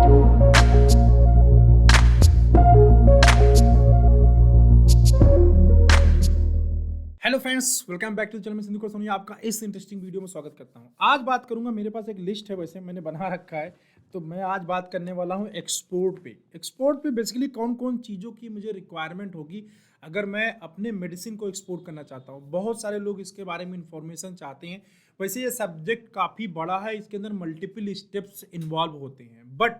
Hello friends, welcome back to channel में सिंधु सोनी। आपका इस इंटरेस्टिंग वीडियो में स्वागत करता हूं। आज बात करूंगा, मेरे पास एक लिस्ट है, वैसे मैंने बना रखा है, तो मैं आज बात करने वाला हूं एक्सपोर्ट पे। एक्सपोर्ट पे बेसिकली कौन कौन चीज़ों की मुझे रिक्वायरमेंट होगी अगर मैं अपने मेडिसिन को एक्सपोर्ट करना चाहता हूं। बहुत सारे लोग इसके बारे में इंफॉर्मेशन चाहते हैं। वैसे ये सब्जेक्ट काफ़ी बड़ा है, इसके अंदर मल्टीपल स्टेप्स इन्वॉल्व होते हैं, बट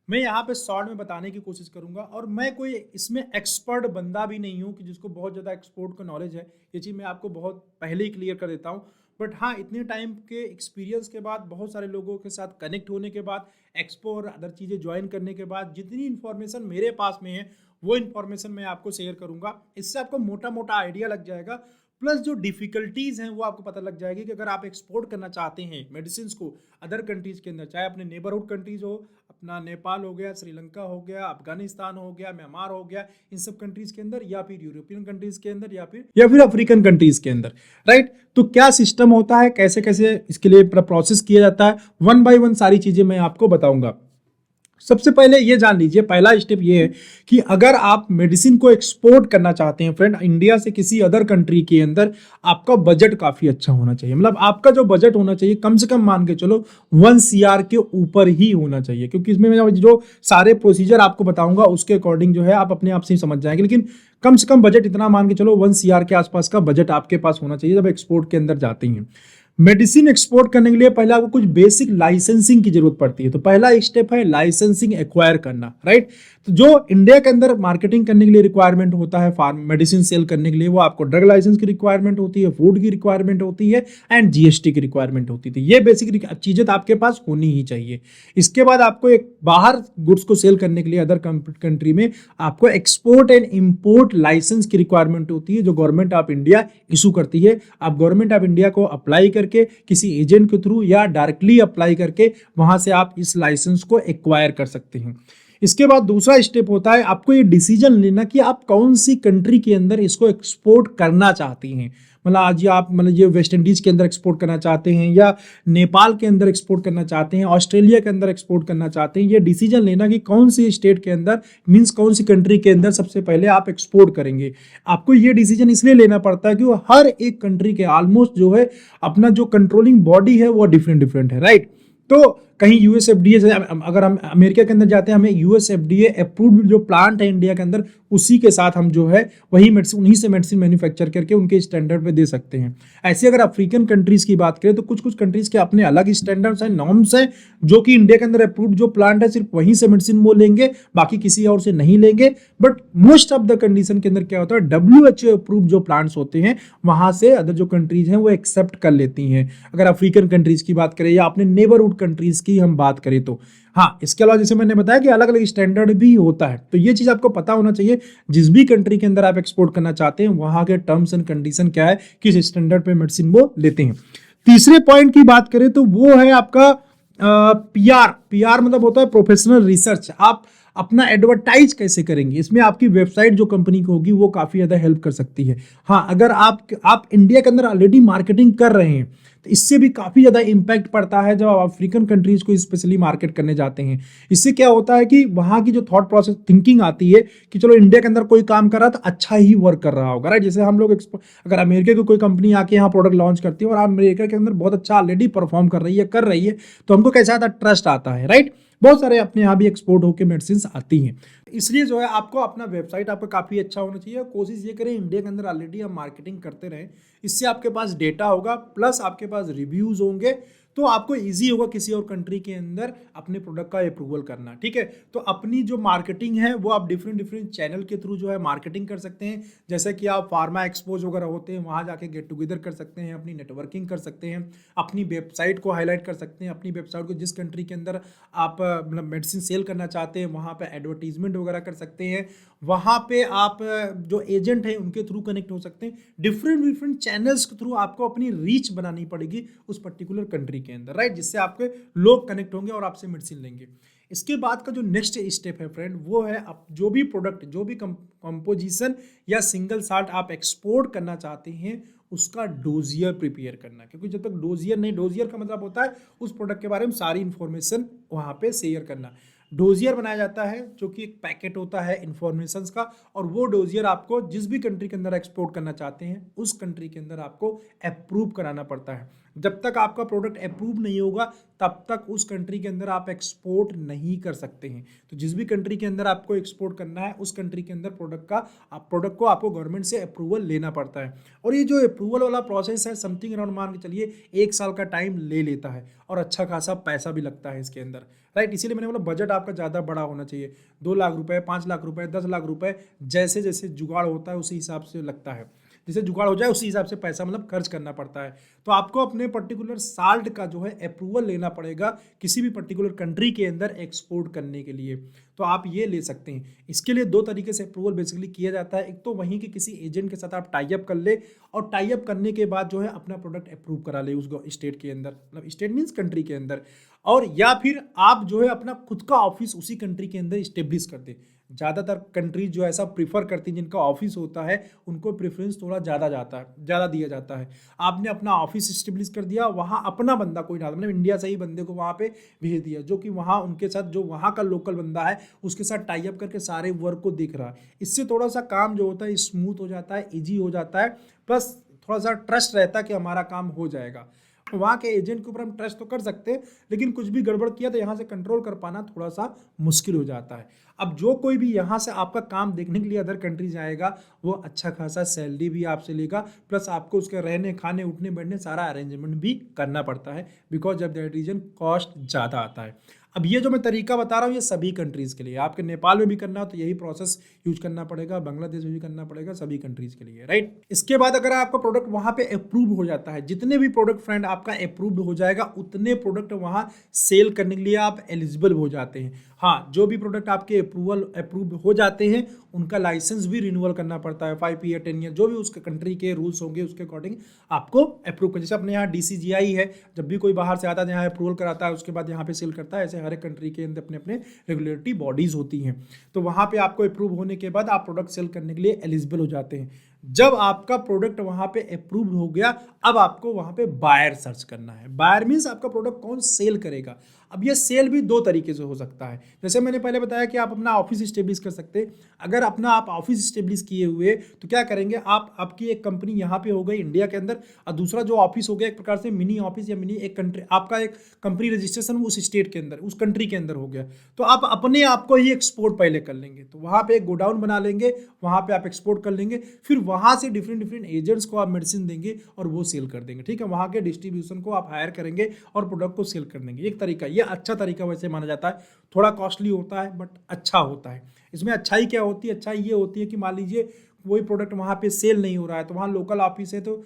मैं यहाँ पे शॉर्ट में बताने की कोशिश करूंगा। और मैं कोई इसमें एक्सपर्ट बंदा भी नहीं हूँ कि जिसको बहुत ज़्यादा एक्सपोर्ट का नॉलेज है। ये चीज़ मैं आपको बहुत पहले ही क्लियर कर देता हूँ। बट हाँ, इतने टाइम के एक्सपीरियंस के बाद, बहुत सारे लोगों के साथ कनेक्ट होने के बाद, एक्सपो और अदर चीज़ें ज्वाइन करने के बाद, जितनी इन्फॉर्मेशन मेरे पास में है वो इन्फॉर्मेशन मैं आपको शेयर करूँगा। इससे आपको मोटा मोटा आइडिया लग जाएगा, प्लस जो डिफिकल्टीज हैं वो आपको पता लग जाएगी कि अगर आप एक्सपोर्ट करना चाहते हैं मेडिसिन को अदर कंट्रीज के अंदर, चाहे अपने नेबरहुड कंट्रीज हो, अपना नेपाल हो गया, श्रीलंका हो गया, अफगानिस्तान हो गया, म्यांमार हो गया, इन सब कंट्रीज के अंदर, या फिर यूरोपियन कंट्रीज के अंदर, या फिर अफ्रीकन कंट्रीज के अंदर, राइट। तो क्या सिस्टम होता है, कैसे कैसे इसके लिए प्रोसेस किया जाता है, वन बाय वन सारी चीजें मैं आपको बताऊंगा। सबसे पहले ये जान लीजिए, पहला स्टेप ये है कि अगर आप मेडिसिन को एक्सपोर्ट करना चाहते हैं फ्रेंड, इंडिया से किसी अदर कंट्री के अंदर, आपका बजट काफी अच्छा होना चाहिए। मतलब आपका जो बजट होना चाहिए, कम से कम मान के चलो 1 CR के ऊपर ही होना चाहिए, क्योंकि इसमें मैं जो सारे प्रोसीजर आपको बताऊंगा उसके अकॉर्डिंग जो है आप अपने आप से ही समझ जाएंगे। लेकिन कम से कम बजट इतना मान के चलो 1 CR के आसपास का बजट आपके पास होना चाहिए जब एक्सपोर्ट के अंदर जाते हैं। मेडिसिन एक्सपोर्ट करने के लिए पहले आपको कुछ बेसिक लाइसेंसिंग की जरूरत पड़ती है। तो पहला स्टेप है लाइसेंसिंग एक्वायर करना, राइट। तो जो इंडिया के अंदर मार्केटिंग करने के लिए रिक्वायरमेंट होता है, फार्म मेडिसिन सेल करने के लिए, वो आपको ड्रग लाइसेंस की रिक्वायरमेंट होती है, फूड की रिक्वायरमेंट होती है, एंड GST की रिक्वायरमेंट होती थी। ये बेसिक चीजें तो आपके पास होनी ही चाहिए। इसके बाद आपको एक बाहर गुड्स को सेल करने के लिए अदर कंट्री में आपको एक्सपोर्ट एंड इंपोर्ट लाइसेंस की रिक्वायरमेंट होती है, जो गवर्नमेंट ऑफ इंडिया इशू करती है। आप गवर्नमेंट ऑफ इंडिया को अप्लाई करके किसी एजेंट के थ्रू या डायरेक्टली अप्लाई करके वहां से आप इस लाइसेंस को एक्वायर कर सकते हैं। इसके बाद दूसरा स्टेप होता है आपको ये डिसीजन लेना कि आप कौन सी कंट्री के अंदर इसको एक्सपोर्ट करना चाहती हैं। मतलब आज आप ये वेस्ट इंडीज के अंदर एक्सपोर्ट करना चाहते हैं, या नेपाल के अंदर एक्सपोर्ट करना चाहते हैं, ऑस्ट्रेलिया के अंदर एक्सपोर्ट करना चाहते हैं। ये डिसीजन लेना कि कौन सी स्टेट के अंदर, मींस कौन सी कंट्री के अंदर सबसे पहले आप एक्सपोर्ट करेंगे। आपको ये डिसीजन इसलिए लेना पड़ता है कि वो हर एक कंट्री के ऑलमोस्ट जो है अपना जो कंट्रोलिंग बॉडी है वो डिफरेंट डिफरेंट है, राइट। तो कहीं USFDA से, अगर हम अमेरिका के अंदर जाते हैं, हमें USFDA अप्रूव्ड जो प्लांट है इंडिया के अंदर, उसी के साथ हम जो है वही मेडिसिन, उन्हीं से मेडिसिन मैन्युफैक्चर करके उनके स्टैंडर्ड पे दे सकते हैं। ऐसे अगर अफ्रीकन कंट्रीज की बात करें तो कुछ कुछ कंट्रीज के अपने अलग स्टैंडर्ड्स हैं, नॉर्म्स हैं, जो कि इंडिया के अंदर अप्रूव्ड जो प्लांट है सिर्फ वहीं से मेडिसिन वो लेंगे, बाकी किसी और से नहीं लेंगे। But most of the condition के अंदर क्या होता है, WHO अप्रूव्ड जो प्लांट्स होते हैं वहां से अदर जो कंट्रीज हैं वो एक्सेप्ट कर लेती हैं। अगर अफ्रीकन कंट्रीज की बात करें या अपने नेबरहुड कंट्रीज की हम बात करें तो हाँ। इसके अलावा जैसे मैंने बताया कि अलग अलग स्टैंडर्ड भी होता है, तो ये चीज आपको पता होना चाहिए। जिस भी कंट्री के अंदर आप एक्सपोर्ट करना चाहते हैं वहां के टर्म्स एंड कंडीशन क्या है, किस स्टैंडर्ड पे मेडिसिन वो लेते हैं। तीसरे पॉइंट की बात करें तो वो है आपका PR मतलब होता है प्रोफेशनल रिसर्च। आप अपना एडवर्टाइज कैसे करेंगे, इसमें आपकी वेबसाइट जो कंपनी की होगी वो काफी ज्यादा हेल्प कर सकती है। हाँ, अगर आप इंडिया के अंदर ऑलरेडी मार्केटिंग कर रहे हैं तो इससे भी काफी ज्यादा इंपैक्ट पड़ता है जब आप अफ्रीकन कंट्रीज को स्पेशली मार्केट करने जाते हैं। इससे क्या होता है कि वहां की जो थॉट प्रोसेस थिंकिंग आती है कि चलो इंडिया के अंदर कोई काम कर रहा है तो अच्छा ही वर्क कर रहा होगा, राइट। जैसे हम लोग अगर अमेरिका की कोई कंपनी आके यहाँ प्रोडक्ट लॉन्च करती है और अमेरिका के अंदर बहुत अच्छा ऑलरेडी परफॉर्म कर रही है तो हमको कैसा आता है, ट्रस्ट आता है, राइट। बहुत सारे अपने यहाँ भी एक्सपोर्ट होकर मेडिसिन आती हैं। इसलिए जो है आपको अपना वेबसाइट आपका काफ़ी अच्छा होना चाहिए। कोशिश ये करें इंडिया के अंदर ऑलरेडी आप मार्केटिंग करते रहें, इससे आपके पास डेटा होगा, प्लस आपके पास रिव्यूज़ होंगे, तो आपको इजी होगा किसी और कंट्री के अंदर अपने प्रोडक्ट का अप्रूवल करना, ठीक है। तो अपनी जो मार्केटिंग है वो आप डिफरेंट डिफरेंट चैनल के थ्रू जो है मार्केटिंग कर सकते हैं। जैसे कि आप फार्मा एक्सपोज वगैरह होते हैं वहाँ जाके गेट टुगेदर कर सकते हैं, अपनी नेटवर्किंग कर सकते हैं, अपनी वेबसाइट को हाईलाइट कर सकते हैं, अपनी वेबसाइट को जिस कंट्री के अंदर आप मतलब मेडिसिन सेल करना चाहते हैं वहाँ पर एडवर्टीजमेंट वगैरह कर सकते हैं। वहाँ पे आप जो एजेंट हैं उनके थ्रू कनेक्ट हो सकते हैं। डिफरेंट डिफरेंट चैनल्स के थ्रू आपको अपनी रीच बनानी पड़ेगी उस पर्टिकुलर कंट्री के अंदर, राइट, जिससे आपके लोग कनेक्ट होंगे और आपसे मेडिसिन लेंगे। इसके बाद का जो नेक्स्ट स्टेप है फ्रेंड, वो है आप जो भी प्रोडक्ट, जो भी कंपोजिशन या सिंगल साल्ट आप एक्सपोर्ट करना चाहते हैं उसका डोजियर प्रिपेयर करना। क्योंकि जब तक डोजियर नहीं, डोजियर का मतलब होता है उस प्रोडक्ट के बारे में सारी इंफॉर्मेशन वहाँ पे शेयर करना। डोजियर बनाया जाता है जो कि एक पैकेट होता है इन्फॉर्मेशंस का, और वो डोजियर आपको जिस भी कंट्री के अंदर एक्सपोर्ट करना चाहते हैं उस कंट्री के अंदर आपको अप्रूव कराना पड़ता है। जब तक आपका प्रोडक्ट अप्रूव नहीं होगा तब तक उस कंट्री के अंदर आप एक्सपोर्ट नहीं कर सकते हैं। तो जिस भी कंट्री के अंदर आपको एक्सपोर्ट करना है उस कंट्री के अंदर प्रोडक्ट को आपको गवर्नमेंट से अप्रूवल लेना पड़ता है। और ये जो अप्रूवल वाला प्रोसेस है समथिंग अराउंड मान के चलिए 1 साल का टाइम ले लेता है, और अच्छा खासा पैसा भी लगता है इसके अंदर, राइट। इसीलिए मैंने बोला बजट आपका ज़्यादा बड़ा होना चाहिए। 2 लाख रुपए, 5 लाख रुपए, 10 लाख रुपए, जैसे जैसे जुगाड़ होता है उसी हिसाब से लगता है। जैसे जुगाड़ हो जाए उसी हिसाब से पैसा मतलब खर्च करना पड़ता है। तो आपको अपने पर्टिकुलर साल्ट का जो है अप्रूवल लेना पड़ेगा किसी भी पर्टिकुलर कंट्री के अंदर एक्सपोर्ट करने के लिए। तो आप ये ले सकते हैं। इसके लिए 2 तरीके से अप्रूवल बेसिकली किया जाता है। एक तो वहीं के किसी एजेंट के साथ आप टाई अप कर ले, और टाई अप करने के बाद जो है अपना प्रोडक्ट अप्रूव करा ले उस स्टेट के अंदर, मतलब स्टेट मीन्स कंट्री के अंदर, और या फिर आप जो है अपना खुद का ऑफिस उसी कंट्री के अंदर इस्टेब्लिश कर दे। ज़्यादातर कंट्रीज जो ऐसा प्रीफर करती हैं जिनका ऑफिस होता है उनको प्रेफरेंस थोड़ा ज़्यादा दिया जाता है। आपने अपना ऑफिस इस्टेब्लिश कर दिया, वहाँ अपना बंदा कोई डाल, मतलब इंडिया से ही बंदे को वहाँ पे भेज दिया जो कि वहाँ उनके साथ जो वहाँ का लोकल बंदा है उसके साथ टाई अप करके सारे वर्क को देख रहा है। इससे थोड़ा सा काम जो होता है स्मूथ हो जाता है, ईजी हो जाता है, प्लस थोड़ा सा ट्रस्ट रहता है कि हमारा काम हो जाएगा। वहाँ के एजेंट के ऊपर हम ट्रस्ट तो कर सकते हैं, लेकिन कुछ भी गड़बड़ किया तो यहाँ से कंट्रोल कर पाना थोड़ा सा मुश्किल हो जाता है। अब जो कोई भी यहाँ से आपका काम देखने के लिए अदर कंट्री जाएगा वो अच्छा खासा सैलरी भी आपसे लेगा, प्लस आपको उसके रहने खाने उठने बैठने सारा अरेंजमेंट भी करना पड़ता है, because of that reason cost ज़्यादा आता है। अब ये जो मैं तरीका बता रहा हूँ ये सभी कंट्रीज़ के लिए, आपके नेपाल में भी करना हो तो यही प्रोसेस यूज करना पड़ेगा, बांग्लादेश में भी करना पड़ेगा, सभी कंट्रीज़ के लिए, राइट। इसके बाद अगर आपका प्रोडक्ट वहाँ पे अप्रूव हो जाता है, जितने भी प्रोडक्ट फ्रेंड आपका अप्रूव्ड हो जाएगा उतने प्रोडक्ट वहाँ सेल करने के लिए आप एलिजिबल हो जाते हैं। हाँ, जो भी प्रोडक्ट आपके अप्रूव हो जाते हैं उनका लाइसेंस भी रिन्यूअल करना पड़ता है, 5 ईयर 10 ईयर, जो भी उसके कंट्री के रूल्स होंगे उसके अकॉर्डिंग आपको अप्रूव कर। जैसे अपने यहाँ DCGI है, जब भी कोई बाहर से आता है यहाँ अप्रूवल कराता है उसके बाद यहाँ पे सेल करता है, ऐसे हर एक कंट्री के अंदर अपने अपने रेगुलेटरी बॉडीज होती हैं। तो वहाँ पे आपको अप्रूव होने के बाद आप प्रोडक्ट सेल करने के लिए एलिजिबल हो जाते हैं। जब आपका प्रोडक्ट वहाँ पे अप्रूव हो गया अब आपको वहाँ पे बायर सर्च करना है। बायर मीन्स आपका प्रोडक्ट कौन सेल करेगा। अब ये सेल भी 2 तरीके से हो सकता है। जैसे मैंने पहले बताया कि आप अपना ऑफिस इस्टेब्लिश कर सकते हैं। अगर अपना आप ऑफिस इस्टेब्लिश किए हुए तो क्या करेंगे, आपकी एक कंपनी यहाँ पे हो गई इंडिया के अंदर, और दूसरा जो ऑफिस हो गया एक प्रकार से मिनी ऑफिस या मिनी एक कंट्री, आपका एक कंपनी रजिस्ट्रेशन उस स्टेट के अंदर उस कंट्री के अंदर हो गया। तो आप अपने आप को ही एक्सपोर्ट पहले कर लेंगे, तो वहाँ पे एक गोडाउन बना लेंगे, वहाँ पे आप एक्सपोर्ट कर लेंगे, फिर वहाँ से डिफरेंट एजेंट्स को आप मेडिसिन देंगे और वो सेल कर देंगे। ठीक है, वहाँ के डिस्ट्रीब्यूशन को आप हायर करेंगे और प्रोडक्ट को सेल कर देंगे। एक तरीका, ये अच्छा तरीका वैसे माना जाता है, थोड़ा कॉस्टली होता है बट अच्छा होता है। इसमें अच्छाई क्या होती है, अच्छाई ये होती है कि मान लीजिए वही प्रोडक्ट वहाँ पे सेल नहीं हो रहा है तो वहाँ लोकल ऑफिस है तो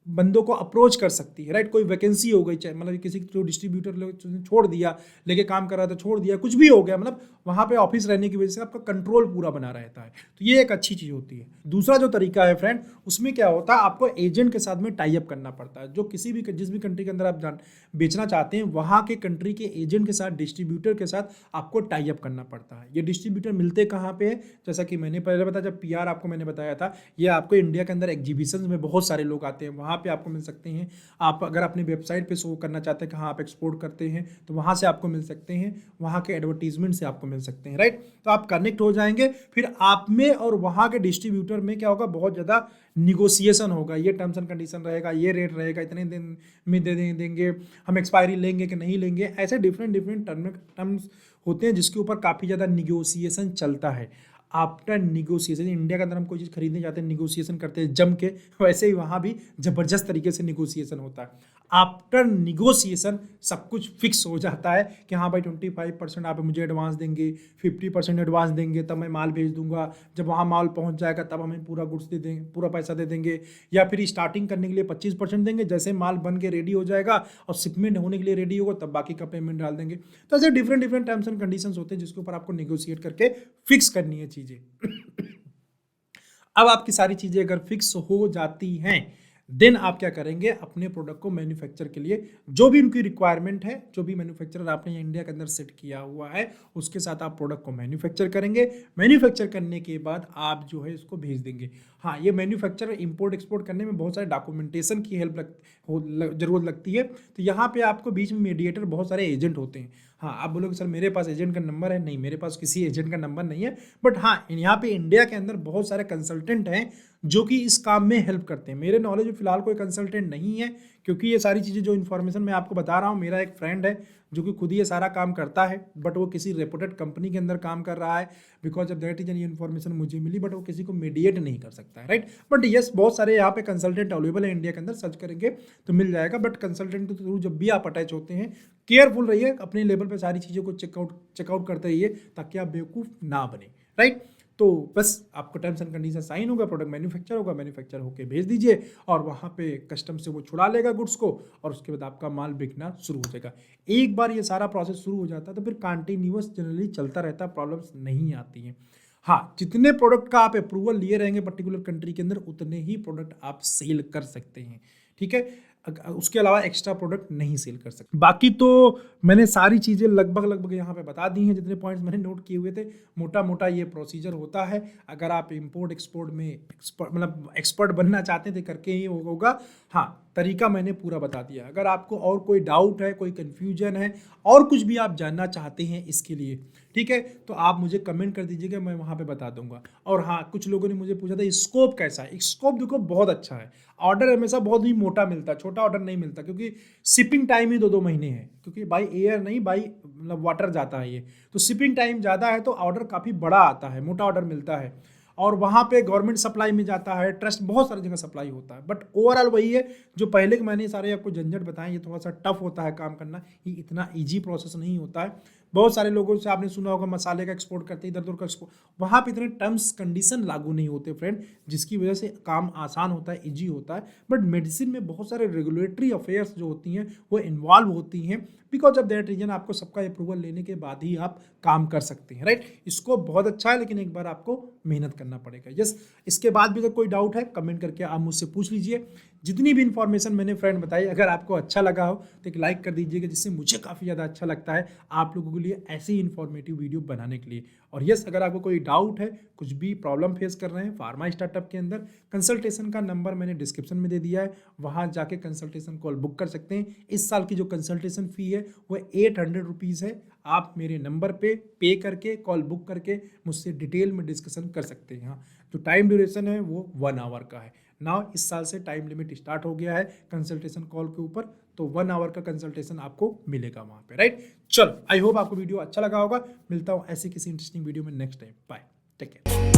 बंदों को अप्रोच कर सकती है, राइट। कोई वैकेंसी हो गई, चाहे मतलब किसी जो डिस्ट्रीब्यूटर छोड़ दिया, लेके काम कर रहा था छोड़ दिया, कुछ भी हो गया, मतलब वहाँ पे ऑफिस रहने की वजह से आपका कंट्रोल पूरा बना रहता है, तो ये एक अच्छी चीज़ होती है। दूसरा जो तरीका है फ्रेंड, उसमें क्या होता है, आपको एजेंट के साथ में टाई अप करना पड़ता है। जो जिस भी कंट्री के अंदर आप बेचना चाहते हैं वहाँ के कंट्री के एजेंट के साथ, डिस्ट्रीब्यूटर के साथ आपको टाई अप करना पड़ता है। ये डिस्ट्रीब्यूटर मिलते कहाँ पे है, जैसा कि मैंने पहले बताया, जब PR आपको मैंने बताया था, ये आपको इंडिया के अंदर एग्जीबिशन में बहुत सारे लोग आते हैं, वहाँ पे आपको मिल सकते हैं। आप अगर अपनी वेबसाइट पे शो करना चाहते हैं कहाँ आप एक्सपोर्ट करते हैं तो वहाँ से आपको मिल सकते हैं, वहाँ के एडवर्टीजमेंट से आपको मिल सकते हैं, राइट। तो आप कनेक्ट हो जाएंगे, फिर आप में और वहाँ के डिस्ट्रीब्यूटर में क्या होगा, बहुत ज़्यादा निगोसिएशन होगा। ये टर्म्स एंड कंडीशन रहेगा, ये रेट रहेगा, इतने दिन में देंगे, हम एक्सपायरी लेंगे कि नहीं लेंगे, ऐसे डिफरेंट टर्म्स होते हैं जिसके ऊपर काफ़ी ज़्यादा निगोसिएशन चलता है। आफ्टर निगोसिएशन, इंडिया के अंदर हम कोई चीज़ खरीदने जाते हैं निगोसिएशन करते हैं जम के, वैसे ही वहाँ भी ज़बरदस्त तरीके से निगोसिएशन होता है। आफ्टर निगोसिएशन सब कुछ फिक्स हो जाता है कि हाँ भाई 25% आप मुझे एडवांस देंगे, 50% एडवांस देंगे, तब मैं माल भेज दूंगा, जब वहाँ माल पहुँच जाएगा तब हमें पूरा गुड्स दे देंगे, पूरा पैसा दे देंगे, या फिर स्टार्टिंग करने के लिए 25% देंगे, जैसे माल बन के रेडी हो जाएगा और शिपमेंट होने के लिए रेडी होगा तब बाकी का पेमेंट डाल देंगे। तो ऐसे डिफरेंट टर्म्स एंड कंडीशंस होते हैं जिसके ऊपर आपको निगोशिएट करके फिक्स करनी है चीज़ें। अब आपकी सारी चीज़ें अगर फिक्स हो जाती हैं देन आप क्या करेंगे, अपने प्रोडक्ट को मैन्युफैक्चर के लिए जो भी उनकी रिक्वायरमेंट है, जो भी मैन्युफैक्चरर आपने इंडिया के अंदर सेट किया हुआ है उसके साथ आप प्रोडक्ट को मैन्युफैक्चर करेंगे। मैन्युफैक्चर करने के बाद आप जो है इसको भेज देंगे। हाँ, ये मैन्युफैक्चर इंपोर्ट एक्सपोर्ट करने में बहुत सारे डॉक्यूमेंटेशन की हेल्प जरूरत लगती है, तो यहाँ पे आपको बीच में मीडिएटर बहुत सारे एजेंट होते हैं। हाँ, आप बोलोगे सर मेरे पास एजेंट का नंबर है, नहीं मेरे पास किसी एजेंट का नंबर नहीं है, बट हाँ यहाँ पे इंडिया के अंदर बहुत सारे कंसल्टेंट हैं जो कि इस काम में हेल्प करते हैं। मेरे नॉलेज में फिलहाल कोई कंसल्टेंट नहीं है, क्योंकि ये सारी चीज़ें जो इन्फॉर्मेशन मैं आपको बता रहा हूँ, मेरा एक फ्रेंड है जो कि खुद ही ये सारा काम करता है, बट वो किसी रेपुटेड कंपनी के अंदर काम कर रहा है। बिकॉज ऑफ दैट ये इन्फॉर्मेशन मुझे मिली, बट वो किसी को मीडिएट नहीं कर सकता है, राइट। बट यस, बहुत सारे यहाँ पे कंसल्टेंट अवेलेबल है इंडिया के अंदर, सर्च करेंगे तो मिल जाएगा। बट कंसल्टेंट के थ्रू जब भी आप अटैच होते हैं, केयरफुल रहिए, अपने लेवल पे सारी चीज़ों को चेकआउट करते रहिए ताकि आप बेवकूफ़ ना बने, राइट। तो बस आपको टर्म्स एंड कंडीशन साइन होगा, प्रोडक्ट मैन्युफैक्चर होगा, मैन्युफैक्चर होकर भेज दीजिए और वहाँ पे कस्टम से वो छुड़ा लेगा गुड्स को, और उसके बाद आपका माल बिकना शुरू हो जाएगा। एक बार ये सारा प्रोसेस शुरू हो जाता है तो फिर कंटिन्यूअस जनरली चलता रहता है, प्रॉब्लम्स नहीं आती हैं। हाँ, जितने प्रोडक्ट का आप अप्रूवल लिए रहेंगे पर्टिकुलर कंट्री के अंदर, उतने ही प्रोडक्ट आप सेल कर सकते हैं, ठीक है। उसके अलावा एक्स्ट्रा प्रोडक्ट नहीं सेल कर सकते। बाकी तो मैंने सारी चीज़ें लगभग यहाँ पे बता दी हैं, जितने पॉइंट्स मैंने नोट किए हुए थे। मोटा मोटा ये प्रोसीजर होता है। अगर आप इंपोर्ट एक्सपोर्ट में एक्सपर्ट बनना चाहते थे, करके ही होगा। हाँ, तरीका मैंने पूरा बता दिया। अगर आपको और कोई डाउट है, कोई कन्फ्यूजन है, और कुछ भी आप जानना चाहते हैं इसके लिए, ठीक है, तो आप मुझे कमेंट कर दीजिएगा, मैं वहाँ पे बता दूंगा। और हाँ, कुछ लोगों ने मुझे पूछा था स्कोप कैसा है। स्कोप देखो बहुत अच्छा है। ऑर्डर हमेशा बहुत ही मोटा मिलता है, छोटा ऑर्डर नहीं मिलता, क्योंकि शिपिंग टाइम ही 2 महीने है, क्योंकि बाई एयर नहीं, बाई मतलब वाटर जाता है ये, तो शिपिंग टाइम ज़्यादा है, तो ऑर्डर काफ़ी बड़ा आता है, मोटा ऑर्डर मिलता है। और वहाँ पे गवर्नमेंट सप्लाई में जाता है, ट्रस्ट बहुत सारी जगह सप्लाई होता है। बट ओवरऑल वही है जो पहले के मैंने सारे आपको झंझट बताएं, ये थोड़ा सा टफ होता है काम करना, ये इतना ईजी प्रोसेस नहीं होता है। बहुत सारे लोगों से आपने सुना होगा मसाले का एक्सपोर्ट करते, इधर उधर का एक्सपोर्ट, वहाँ पे इतने टर्म्स कंडीशन लागू नहीं होते फ्रेंड, जिसकी वजह से काम आसान होता है, ईजी होता है। बट मेडिसिन में बहुत सारे रेगुलेटरी अफेयर्स जो होती हैं वो इन्वॉल्व होती हैं। बिकॉज ऑफ दैट रीजन आपको सबका अप्रूवल लेने के बाद ही आप काम कर सकते हैं, राइट। इसको बहुत अच्छा है, लेकिन एक बार आपको मेहनत करना पड़ेगा। यस, इसके बाद भी अगर कोई डाउट है कमेंट करके आप मुझसे पूछ लीजिए। जितनी भी इन्फॉर्मेशन मैंने फ्रेंड बताई, अगर आपको अच्छा लगा हो तो एक लाइक कर दीजिएगा, जिससे मुझे काफ़ी ज़्यादा अच्छा लगता है आप लोगों के लिए ऐसी इन्फॉर्मेटिव वीडियो बनाने के लिए। और यस, अगर आपको कोई डाउट है, कुछ भी प्रॉब्लम फेस कर रहे हैं फार्मा स्टार्टअप के अंदर, कंसल्टेशन का नंबर मैंने डिस्क्रिप्शन में दे दिया है, वहाँ जाके कंसल्टेशन कॉल बुक कर सकते हैं। इस साल की जो कंसल्टेशन फ़ी है वो 800 रुपीज़ है। आप मेरे नंबर पे करके कॉल बुक करके मुझसे डिटेल में डिस्कशन कर सकते हैं। हाँ, जो टाइम ड्यूरेशन है वो 1 आवर का है। नाउ इस साल से टाइम लिमिट स्टार्ट हो गया है कंसल्टेशन कॉल के ऊपर, तो 1 आवर का कंसल्टेशन आपको मिलेगा वहाँ पे, राइट। चलो, आई होप आपको वीडियो अच्छा लगा होगा। मिलता हूँ ऐसी किसी इंटरेस्टिंग वीडियो में next time. Bye, take care.